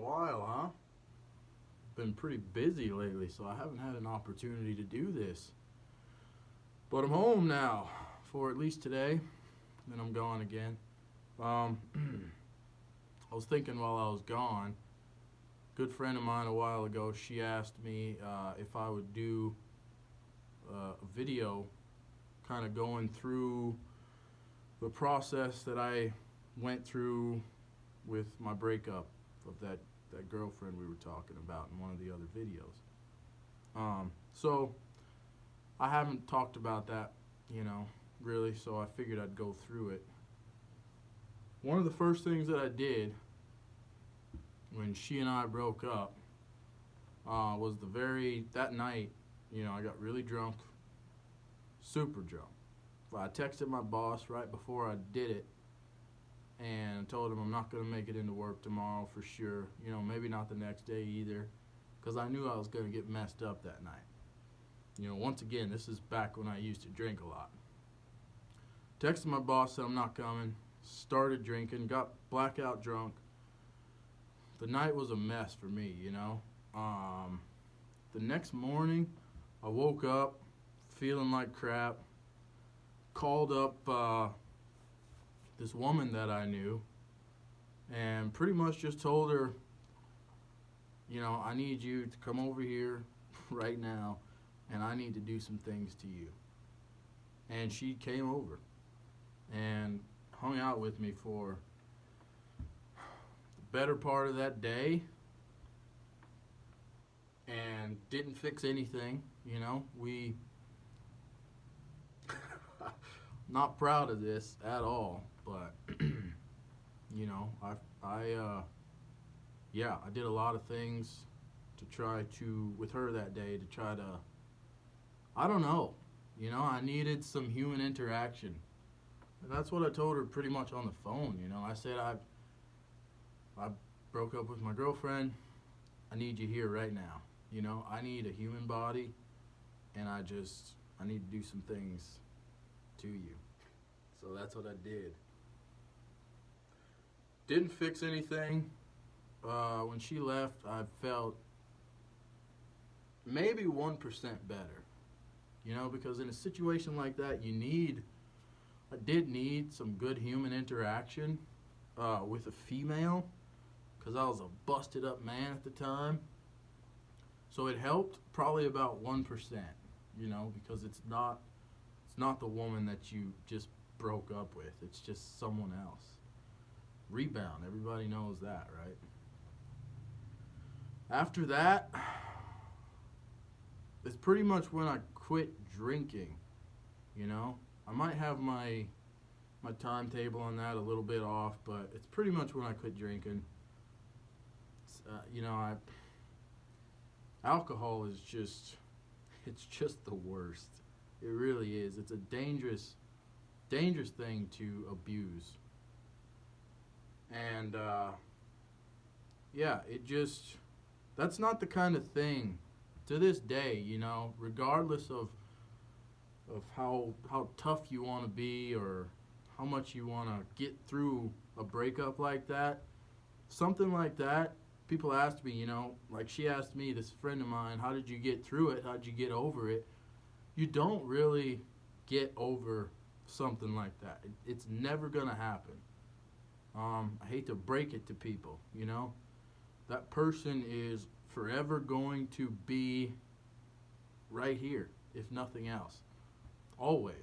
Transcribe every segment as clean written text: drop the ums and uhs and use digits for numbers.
while, huh? Been pretty busy lately, so I haven't had an opportunity to do this. But I'm home now for at least today, then I'm gone again. Um, I was thinking while I was gone, good friend of mine a while ago, she asked me if I would do a video kind of going through the process that I went through with my breakup of that girlfriend we were talking about in one of the other videos. So I haven't talked about that, really, so I figured I'd go through it. One of the first things that I did when she and I broke up was that night, I got really drunk, super drunk. I texted my boss right before I did it and told him I'm not going to make it into work tomorrow for sure. Maybe not the next day either, because I knew I was going to get messed up that night. Once again, this is back when I used to drink a lot. Texted my boss, said I'm not coming, started drinking, got blackout drunk. The night was a mess for me. The next morning, I woke up feeling like crap, called up this woman that I knew, and pretty much just told her, I need you to come over here right now, and I need to do some things to you. And she came over and hung out with me for the better part of that day and didn't fix anything. We not proud of this at all, but I did a lot of things to try to with her that day to try to, I don't know, I needed some human interaction. And that's what I told her pretty much on the phone. I said I broke up with my girlfriend. I need you here right now. I need a human body, and I need to do some things to you. So that's what I did. Didn't fix anything. When she left, I felt maybe 1% better. Because in a situation like that, I did need some good human interaction with a female, because I was a busted up man at the time. So it helped probably about 1%, because it's not the woman that you just broke up with. It's just someone else. Rebound, everybody knows that, right? After that, it's pretty much when I quit drinking. I might have my timetable on that a little bit off, but it's pretty much when I quit drinking. Alcohol is it's just the worst. It really is. It's a dangerous thing to abuse. And that's not the kind of thing to this day, regardless of how tough you want to be or how much you want to get through a breakup like that. Something like that, people ask me, like she asked me, this friend of mine, how did you get through it? How did you get over it? You don't really get over something like that. It's never going to happen. I hate to break it to people, That person is forever going to be right here, if nothing else. Always,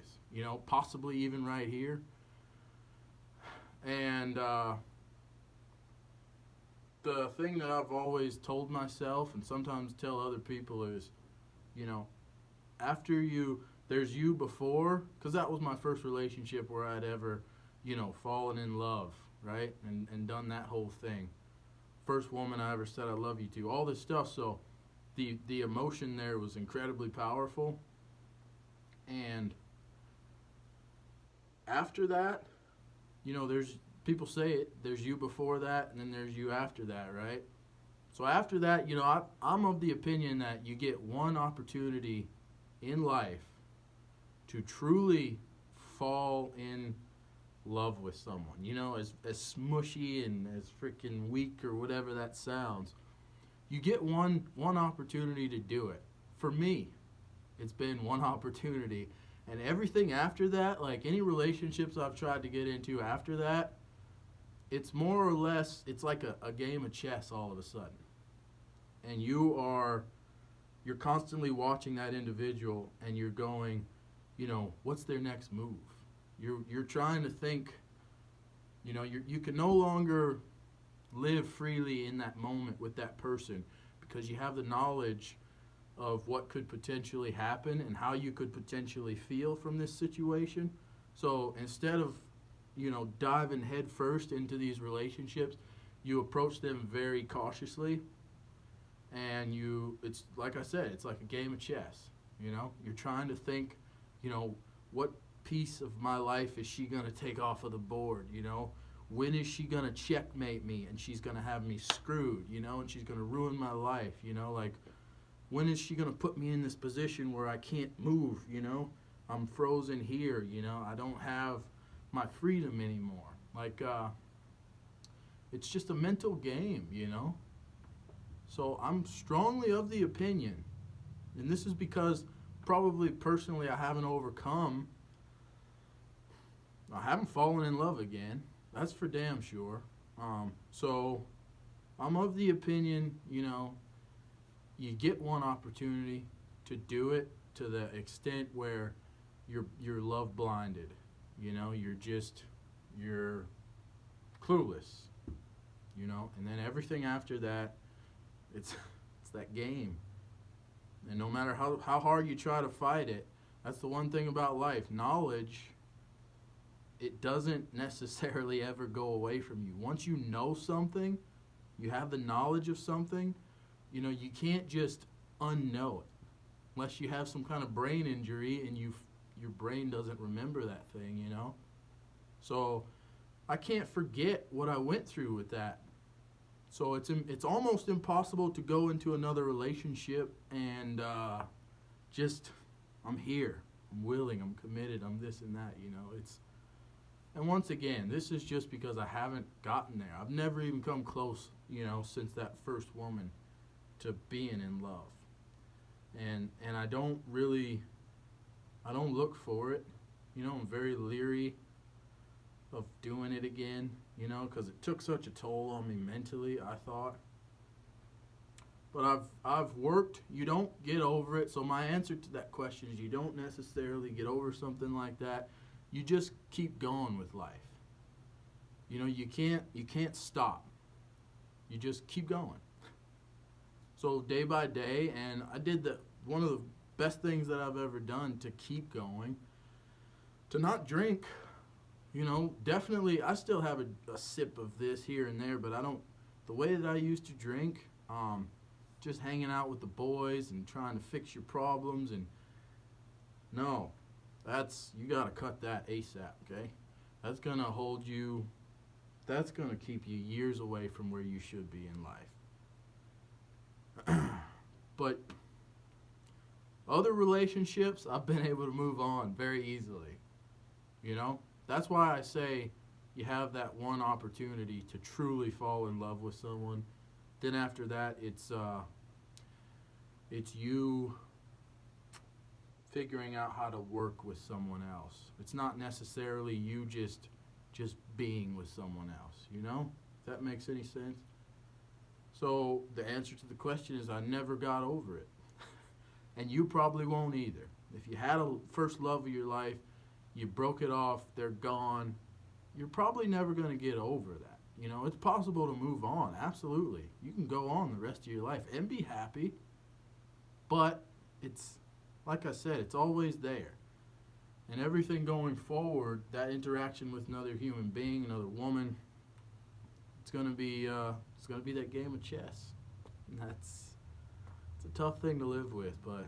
possibly even right here. And the thing that I've always told myself and sometimes tell other people is, there's you before, because that was my first relationship where I'd ever, fallen in love, right? And done that whole thing. First woman I ever said I love you to, all this stuff. So the emotion there was incredibly powerful. And after that, there's people say it, there's you before that, and then there's you after that, right? So after that, I'm of the opinion that you get one opportunity in life to truly fall in love with someone. You know, as smushy and as freaking weak or whatever that sounds, you get one opportunity to do it. For me, it's been one opportunity, and everything after that, like any relationships I've tried to get into after that, it's more or less, it's like a game of chess all of a sudden. And you're constantly watching that individual and you're going, you know, what's their next move? You're trying to think, you know, you can no longer live freely in that moment with that person because you have the knowledge of what could potentially happen and how you could potentially feel from this situation. So instead of, you know, diving head first into these relationships, you approach them very cautiously, and it's like I said, it's like a game of chess. You know, you're trying to think, you know, what piece of my life is she going to take off of the board, you know? When is she going to checkmate me and she's going to have me screwed, you know, and she's going to ruin my life, you know? Like, when is she going to put me in this position where I can't move, you know? I'm frozen here, you know? I don't have my freedom anymore. Like, it's just a mental game, you know? So I'm strongly of the opinion, and this is because probably personally I haven't fallen in love again. That's for damn sure. So I'm of the opinion, you know, you get one opportunity to do it to the extent where you're love blinded. You know, you're clueless. You know, and then everything after that, it's that game. And no matter how hard you try to fight it, that's the one thing about life. Knowledge, it doesn't necessarily ever go away from you. Once you know something, you have the knowledge of something, you know, you can't just unknow it. Unless you have some kind of brain injury and your brain doesn't remember that thing, you know. So I can't forget what I went through with that. So it's almost impossible to go into another relationship and just, I'm here, I'm willing, I'm committed, I'm this and that, you know. And once again, this is just because I haven't gotten there. I've never even come close, you know, since that first woman to being in love. And I don't look for it. You know, I'm very leery of doing it again, you know, because it took such a toll on me mentally, I thought. But I've worked. You don't get over it. So my answer to that question is you don't necessarily get over something like that. You just keep going with life. You know, you can't stop. You just keep going. So day by day, and I did one of the best things that I've ever done to keep going, to not drink. You know, definitely, I still have a sip of this here and there, but I don't, the way that I used to drink, just hanging out with the boys and trying to fix your problems, and no, you gotta cut that ASAP, okay? That's gonna keep you years away from where you should be in life. But other relationships, I've been able to move on very easily, you know? That's why I say you have that one opportunity to truly fall in love with someone. Then after that, it's you figuring out how to work with someone else. It's not necessarily you just being with someone else, you know? If that makes any sense. So the answer to the question is I never got over it. And you probably won't either. If you had a first love of your life, you broke it off, they're gone, you're probably never going to get over that. You know, it's possible to move on, absolutely. You can go on the rest of your life and be happy, but it's, like I said, it's always there. And everything going forward, that interaction with another human being, another woman, it's going to be that game of chess. And it's a tough thing to live with, but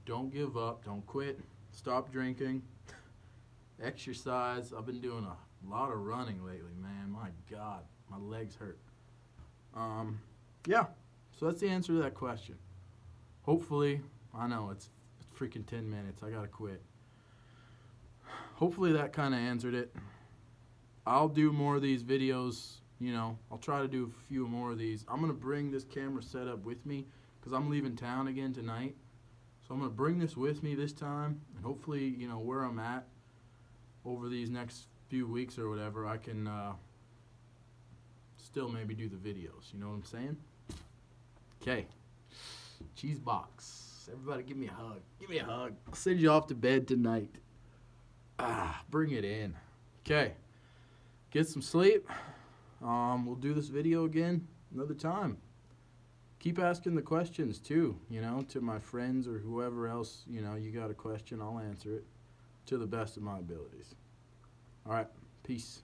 don't give up, don't quit, stop drinking. Exercise. I've been doing a lot of running lately, man. My God, my legs hurt. Yeah, so that's the answer to that question. Hopefully, I know it's freaking 10 minutes. I gotta quit. Hopefully that kind of answered it. I'll do more of these videos. I'll try to do a few more of these. I'm going to bring this camera setup with me because I'm leaving town again tonight. So I'm going to bring this with me this time, and hopefully, where I'm at over these next few weeks or whatever, I can still maybe do the videos. You know what I'm saying? Okay. Cheese box. Everybody give me a hug. Give me a hug. I'll send you off to bed tonight. Bring it in. Okay. Get some sleep. We'll do this video again another time. Keep asking the questions too, to my friends or whoever else, you got a question, I'll answer it to the best of my abilities. All right. Peace.